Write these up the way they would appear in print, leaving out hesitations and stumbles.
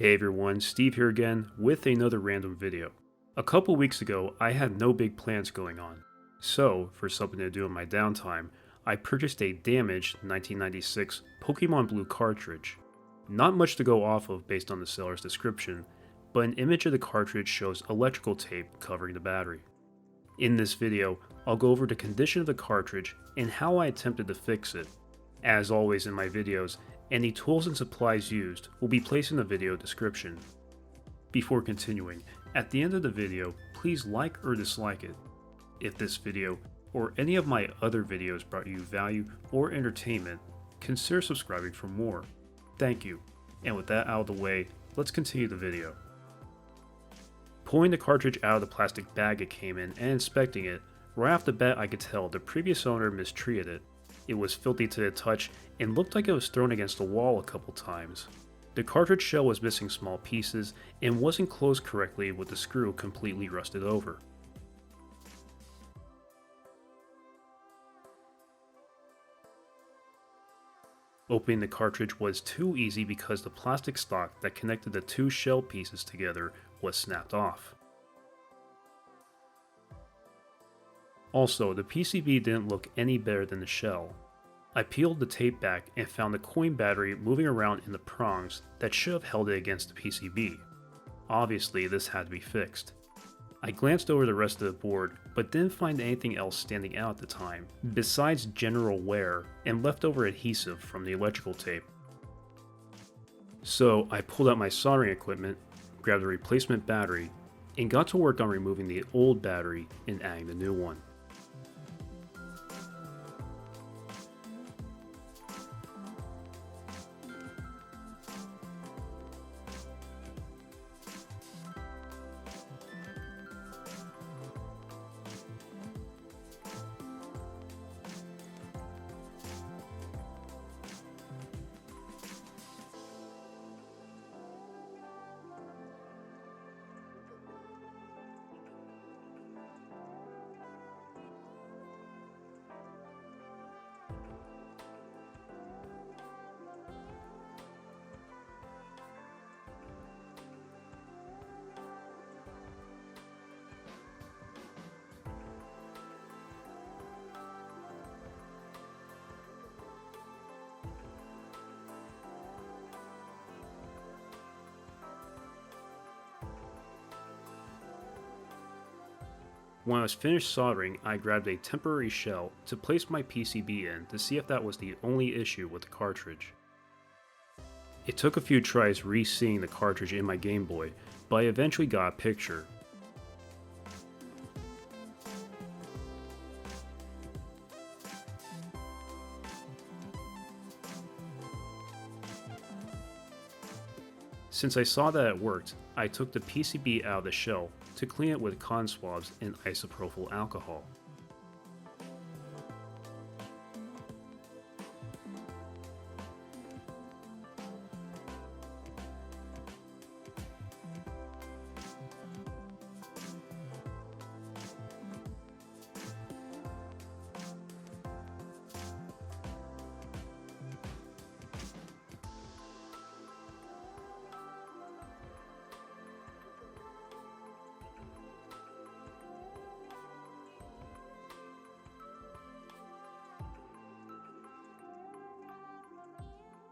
Hey everyone, Steve here again with another random video. A couple weeks ago, I had no big plans going on. So, for something to do in my downtime, I purchased a damaged 1996 Pokemon Blue cartridge. Not much to go off of based on the seller's description, but an image of the cartridge shows electrical tape covering the battery. In this video, I'll go over the condition of the cartridge and how I attempted to fix it. As always in my videos, any tools and supplies used will be placed in the video description. Before continuing, at the end of the video, please like or dislike it. If this video, or any of my other videos brought you value or entertainment, consider subscribing for more. Thank you. And with that out of the way, let's continue the video. Pulling the cartridge out of the plastic bag it came in and inspecting it, right off the bat I could tell the previous owner mistreated it. It was filthy to the touch and looked like it was thrown against the wall a couple times. The cartridge shell was missing small pieces and wasn't closed correctly with the screw completely rusted over. Opening the cartridge was too easy because the plastic stock that connected the two shell pieces together was snapped off. Also, the PCB didn't look any better than the shell. I peeled the tape back and found the coin battery moving around in the prongs that should have held it against the PCB. Obviously, this had to be fixed. I glanced over the rest of the board, but didn't find anything else standing out at the time, besides general wear and leftover adhesive from the electrical tape. So I pulled out my soldering equipment, grabbed a replacement battery, and got to work on removing the old battery and adding the new one. When I was finished soldering, I grabbed a temporary shell to place my PCB in to see if that was the only issue with the cartridge. It took a few tries re-seeing the cartridge in my GameBoy, but I eventually got a picture. Since I saw that it worked, I took the PCB out of the shell to clean it with cotton swabs and isopropyl alcohol.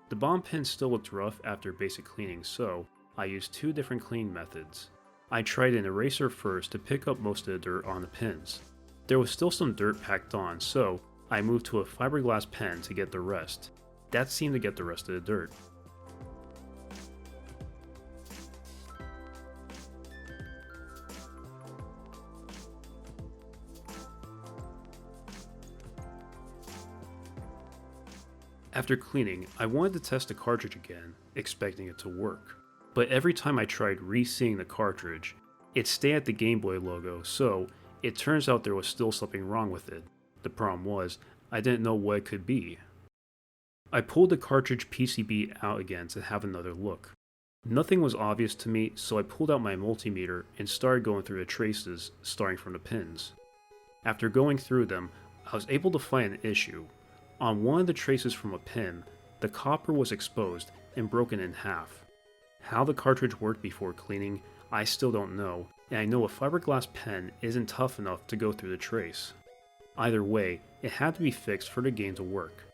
The bottom pin still looked rough after basic cleaning, so I used two different cleaning methods. I tried an eraser first to pick up most of the dirt on the pins. There was still some dirt packed on, so I moved to a fiberglass pen to get the rest. That seemed to get the rest of the dirt. After cleaning, I wanted to test the cartridge again, expecting it to work. But every time I tried re-seeing the cartridge, it stayed at the GameBoy logo, so it turns out there was still something wrong with it. The problem was, I didn't know what it could be. I pulled the cartridge PCB out again to have another look. Nothing was obvious to me, so I pulled out my multimeter and started going through the traces, starting from the pins. After going through them, I was able to find an issue. On one of the traces from a pin, the copper was exposed and broken in half. How the cartridge worked before cleaning, I still don't know, and I know a fiberglass pen isn't tough enough to go through the trace. Either way, it had to be fixed for the game to work.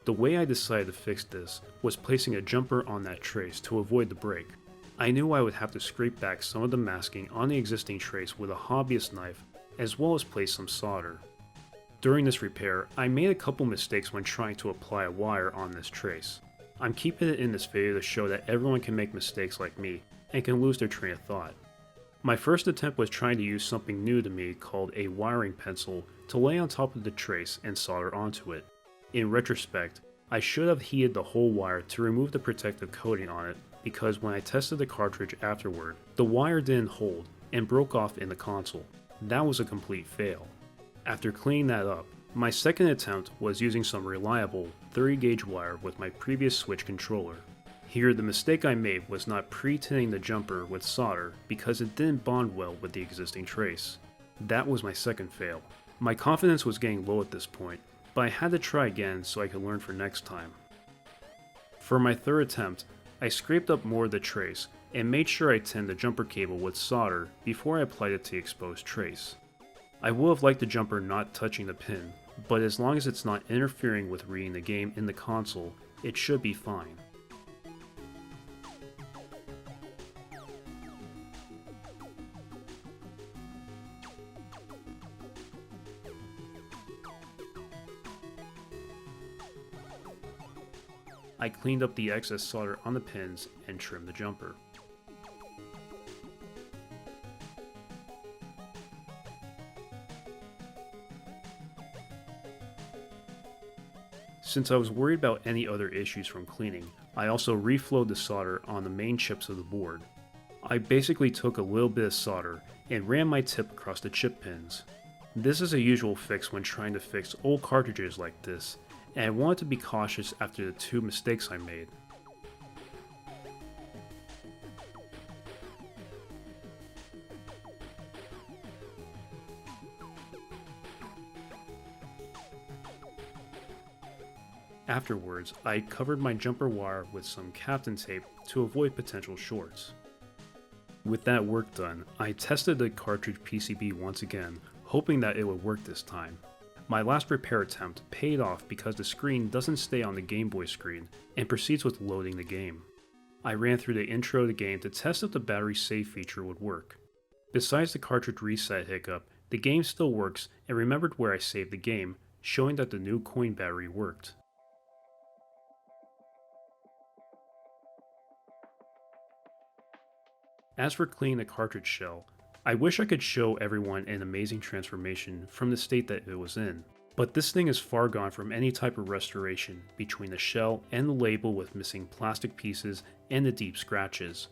The way I decided to fix this was placing a jumper on that trace to avoid the break. I knew I would have to scrape back some of the masking on the existing trace with a hobbyist knife, as well as place some solder. During this repair, I made a couple mistakes when trying to apply a wire on this trace. I'm keeping it in this video to show that everyone can make mistakes like me, and can lose their train of thought. My first attempt was trying to use something new to me called a wiring pencil to lay on top of the trace and solder onto it. In retrospect, I should have heated the whole wire to remove the protective coating on it, because when I tested the cartridge afterward, the wire didn't hold and broke off in the console. That was a complete fail. After cleaning that up, my second attempt was using some reliable 30 gauge wire with my previous Switch controller. Here, the mistake I made was not pre-tinning the jumper with solder because it didn't bond well with the existing trace. That was my second fail. My confidence was getting low at this point, but I had to try again so I could learn for next time. For my third attempt, I scraped up more of the trace and made sure I tinned the jumper cable with solder before I applied it to the exposed trace. I would have liked the jumper not touching the pin, but as long as it's not interfering with reading the game in the console, it should be fine. I cleaned up the excess solder on the pins and trimmed the jumper. Since I was worried about any other issues from cleaning, I also reflowed the solder on the main chips of the board. I basically took a little bit of solder and ran my tip across the chip pins. This is a usual fix when trying to fix old cartridges like this, and I wanted to be cautious after the two mistakes I made. Afterwards, I covered my jumper wire with some Captain tape to avoid potential shorts. With that work done, I tested the cartridge PCB once again, hoping that it would work this time. My last repair attempt paid off because the screen doesn't stay on the GameBoy screen and proceeds with loading the game. I ran through the intro of the game to test if the battery save feature would work. Besides the cartridge reset hiccup, the game still works and remembered where I saved the game, showing that the new coin battery worked. As for cleaning the cartridge shell, I wish I could show everyone an amazing transformation from the state that it was in, but this thing is far gone from any type of restoration between the shell and the label with missing plastic pieces and the deep scratches.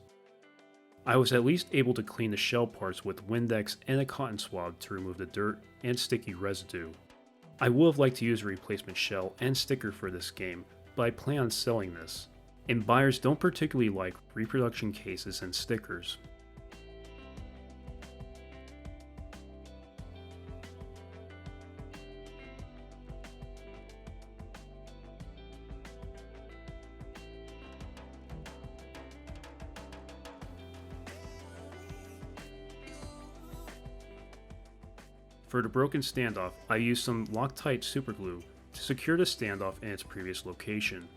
I was at least able to clean the shell parts with Windex and a cotton swab to remove the dirt and sticky residue. I would have liked to use a replacement shell and sticker for this game, but I plan on selling this, and buyers don't particularly like reproduction cases and stickers. For the broken standoff, I used some Loctite superglue to secure the standoff in its previous location.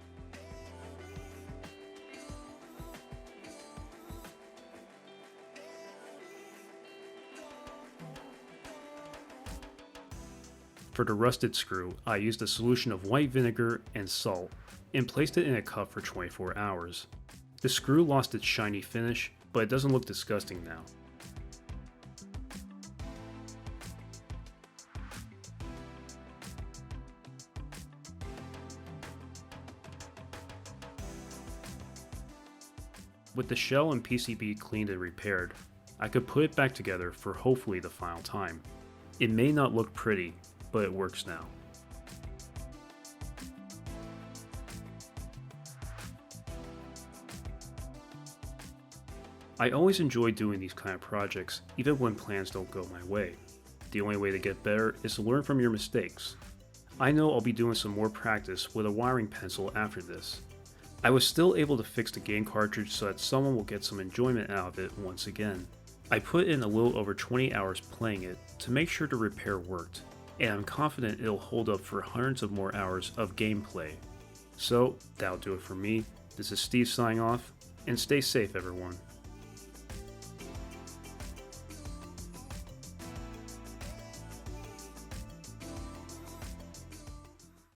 For the rusted screw, I used a solution of white vinegar and salt and placed it in a cup for 24 hours. The screw lost its shiny finish, but it doesn't look disgusting now. With the shell and PCB cleaned and repaired, I could put it back together for hopefully the final time. It may not look pretty, but it works now. I always enjoy doing these kind of projects, even when plans don't go my way. The only way to get better is to learn from your mistakes. I know I'll be doing some more practice with a wiring pencil after this. I was still able to fix the game cartridge so that someone will get some enjoyment out of it once again. I put in a little over 20 hours playing it to make sure the repair worked, and I'm confident it'll hold up for hundreds of more hours of gameplay. So that'll do it for me. This is Steve signing off, and stay safe everyone.